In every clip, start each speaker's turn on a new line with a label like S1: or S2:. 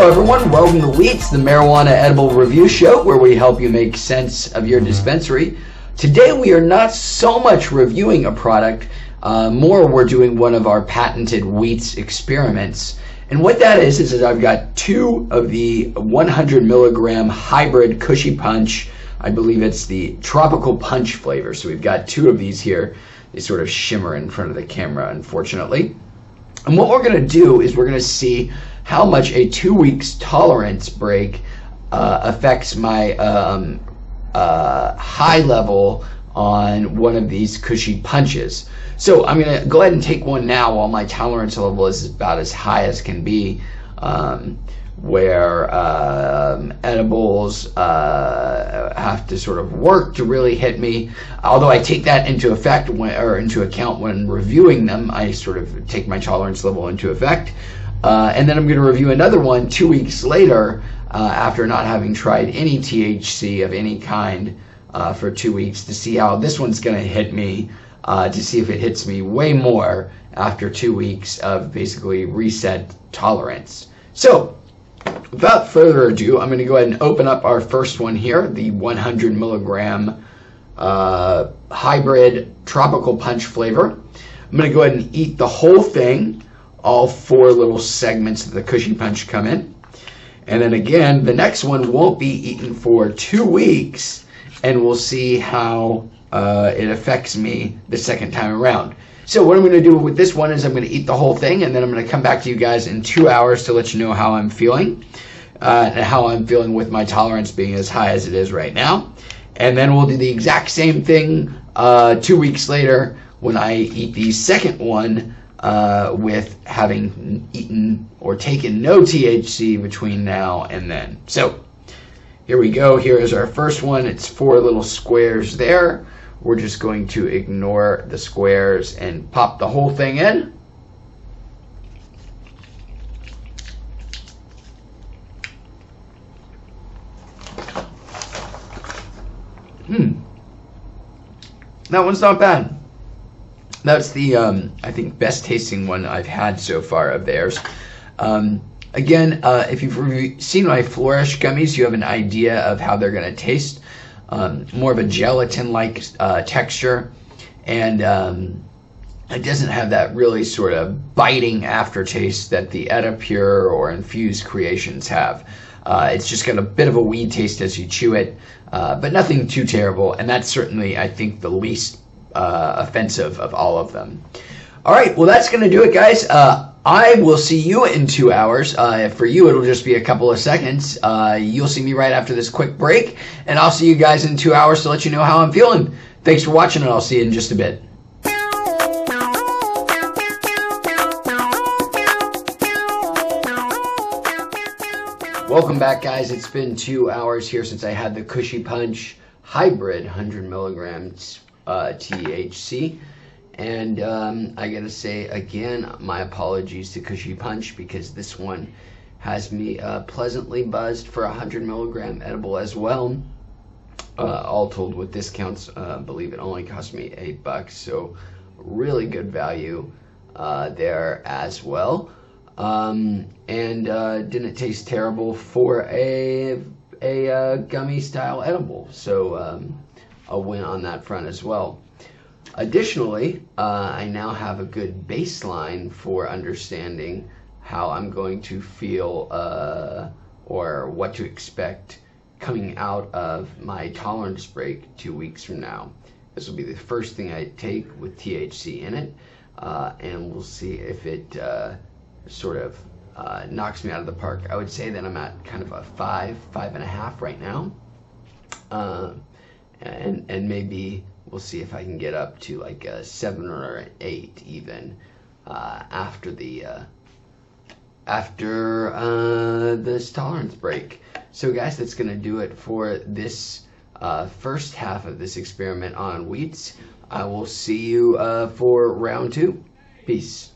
S1: Hello everyone, welcome to Wheats, the marijuana edible review show where we help you make sense of your dispensary. Today we are not so much reviewing a product, more we're doing one of our patented Wheats experiments. And what that is that I've got two of the 100 milligram hybrid Kushy Punch. I believe it's the tropical punch flavor. So we've got two of these here. They sort of shimmer in front of the camera, unfortunately. And what we're going to do is we're going to see how much a 2 weeks tolerance break affects my high level on one of these Kushy Punches. So I'm going to go ahead and take one now while my tolerance level is about as high as can be, where edibles have to sort of work to really hit me. Although I take that into account when reviewing them, I sort of take my tolerance level into effect. And then I'm going to review another one 2 weeks later after not having tried any THC of any kind for 2 weeks to see how this one's going to hit me, to see if it hits me way more after 2 weeks of basically reset tolerance. So without further ado, I'm going to go ahead and open up our first one here, the 100 milligram hybrid tropical punch flavor. I'm going to go ahead and eat the whole thing. All four little segments of the Kushy Punch come in. And then again, the next one won't be eaten for 2 weeks, and we'll see how it affects me the second time around. So what I'm going to do with this one is I'm going to eat the whole thing, and then I'm going to come back to you guys in 2 hours to let you know how I'm feeling, and how I'm feeling with my tolerance being as high as it is right now. And then we'll do the exact same thing 2 weeks later when I eat the second one, with having eaten or taken no THC between now and then. So here we go. Here is our first one. It's 4 little squares there. We're just going to ignore the squares and pop the whole thing in. That one's not bad. That's the, I think, best tasting one I've had so far of theirs. Again, if you've seen my Flourish gummies, you have an idea of how they're going to taste. More of a gelatin-like texture. And it doesn't have that really sort of biting aftertaste that the Edipure or Infused Creations have. It's just got a bit of a weed taste as you chew it, but nothing too terrible. And that's certainly, I think, the least offensive of all of them. All right, well, that's going to do it, guys. I will see you in 2 hours. For you, it'll just be a couple of seconds. You'll see me right after this quick break, and I'll see you guys in 2 hours to let you know how I'm feeling. Thanks for watching, and I'll see you in just a bit. Welcome back, guys. It's been 2 hours here since I had the Kushy Punch Hybrid 100 milligrams THC, and I gotta say again, my apologies to Kushy Punch, because this one has me pleasantly buzzed for 100 milligram edible as well. All told with discounts, believe it only cost me $8, so really good value there as well. And didn't taste terrible for a gummy style edible, so a win on that front as well. Additionally, I now have a good baseline for understanding how I'm going to feel or what to expect coming out of my tolerance break 2 weeks from now. This will be the first thing I take with THC in it, and we'll see if it sort of knocks me out of the park. I would say that I'm at kind of a 5.5 right now. And maybe we'll see if I can get up to like a 7 or 8 even after this tolerance break. So guys, that's gonna do it for this first half of this experiment on Wheats. I will see you for round 2. Peace.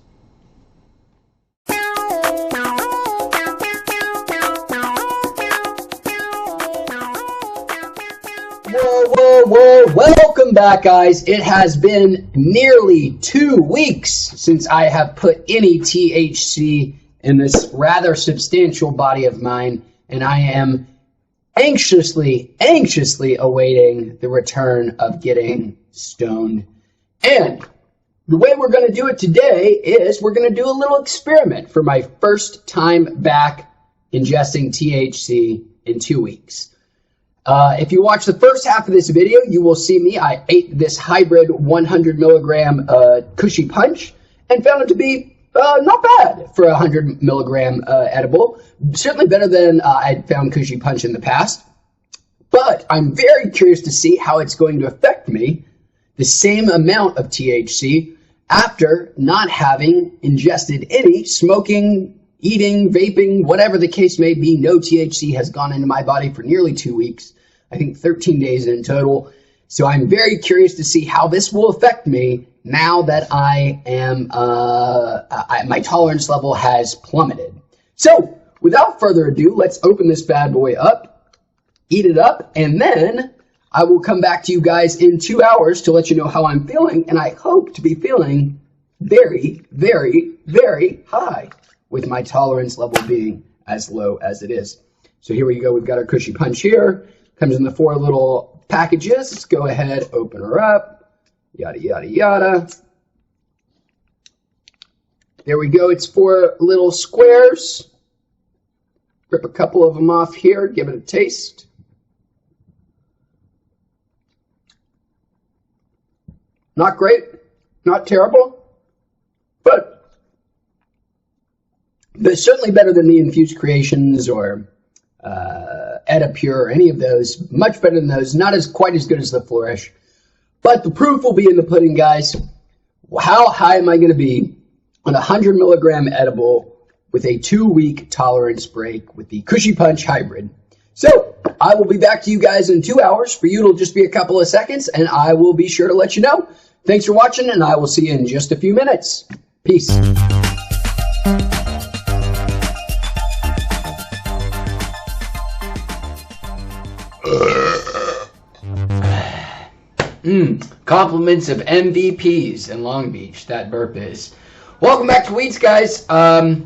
S1: Whoa, welcome back, guys. It has been nearly 2 weeks since I have put any THC in this rather substantial body of mine, and I am anxiously awaiting the return of getting stoned. And the way we're going to do it today is we're going to do a little experiment for my first time back ingesting THC in 2 weeks. If you watch the first half of this video, you will see me. I ate this hybrid 100 milligram Kushy Punch and found it to be not bad for a 100 milligram edible. Certainly better than I'd found Kushy Punch in the past. But I'm very curious to see how it's going to affect me, the same amount of THC, after not having ingested any smoking, eating, vaping, whatever the case may be. No THC has gone into my body for nearly 2 weeks. I think 13 days in total. So I'm very curious to see how this will affect me now that I am, my tolerance level has plummeted. So without further ado, let's open this bad boy up, eat it up, and then I will come back to you guys in 2 hours to let you know how I'm feeling. And I hope to be feeling very, very, very high, with my tolerance level being as low as it is. So here we go. We've got our Kushy Punch here. Comes in the 4 little packages. Let's go ahead, open her up. Yada, yada, yada. There we go. It's 4 little squares. Rip a couple of them off here. Give it a taste. Not great. Not terrible. But certainly better than the Infused Creations or Edipure or any of those. Much better than those. Not quite as good as the Flourish. But the proof will be in the pudding, guys. How high am I going to be on a 100 milligram edible with a 2-week tolerance break with the Kushy Punch Hybrid? So I will be back to you guys in 2 hours. For you, it'll just be a couple of seconds, and I will be sure to let you know. Thanks for watching, and I will see you in just a few minutes. Peace. Compliments of MVPs in Long Beach, that burp is. Welcome back to Weeds, guys. I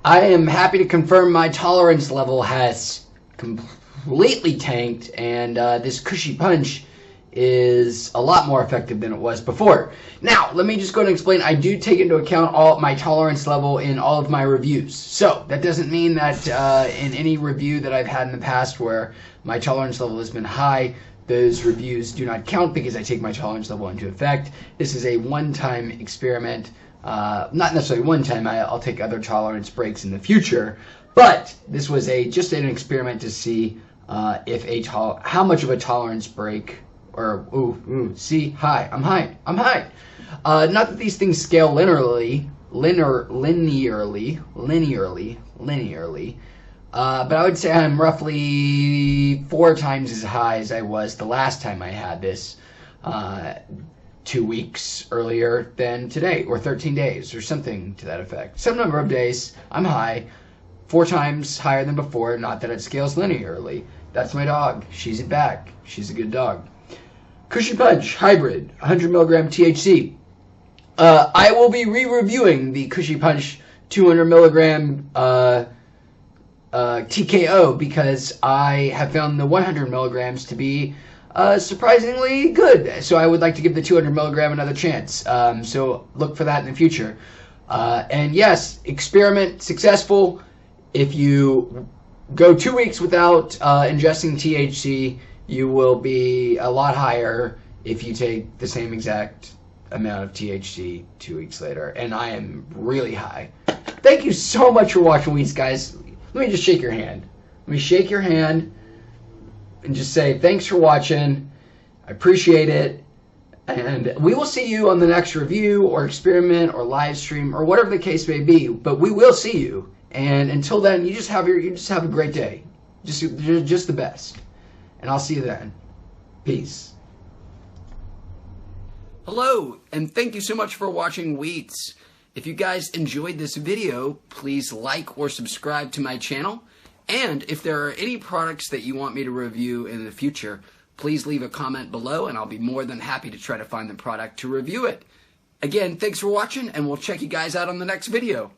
S1: am happy to confirm my tolerance level has completely tanked, and this Kushy Punch is a lot more effective than it was before. Now, let me just go and explain. I do take into account all my tolerance level in all of my reviews. So that doesn't mean that in any review that I've had in the past where my tolerance level has been high, those reviews do not count because I take my tolerance level into effect. This is a one-time experiment. Not necessarily one time. I'll take other tolerance breaks in the future. But this was just an experiment to see how much of a tolerance break, or see, I'm high. Not that these things scale linearly. But I would say I'm roughly 4 times as high as I was the last time I had this 2 weeks earlier than today, or 13 days, or something to that effect. Some number of days, I'm high, 4 times higher than before. Not that it scales linearly. That's my dog. She's back. She's a good dog. Kushy Punch Hybrid, 100 milligram THC. I will be re-reviewing the Kushy Punch 200 milligram TKO because I have found the 100 milligrams to be surprisingly good. So I would like to give the 200 milligram another chance. So look for that in the future. And yes, experiment successful. If you go 2 weeks without ingesting THC, you will be a lot higher if you take the same exact amount of THC 2 weeks later. And I am really high. Thank you so much for watching Weeds, guys. Let me just shake your hand. Let me shake your hand and just say thanks for watching. I appreciate it. And we will see you on the next review or experiment or live stream or whatever the case may be. But we will see you. And until then, you just have a great day. Just the best. And I'll see you then. Peace. Hello, and thank you so much for watching Weeds. If you guys enjoyed this video, please like or subscribe to my channel. And if there are any products that you want me to review in the future, please leave a comment below and I'll be more than happy to try to find the product to review it. Again, thanks for watching, and we'll check you guys out on the next video.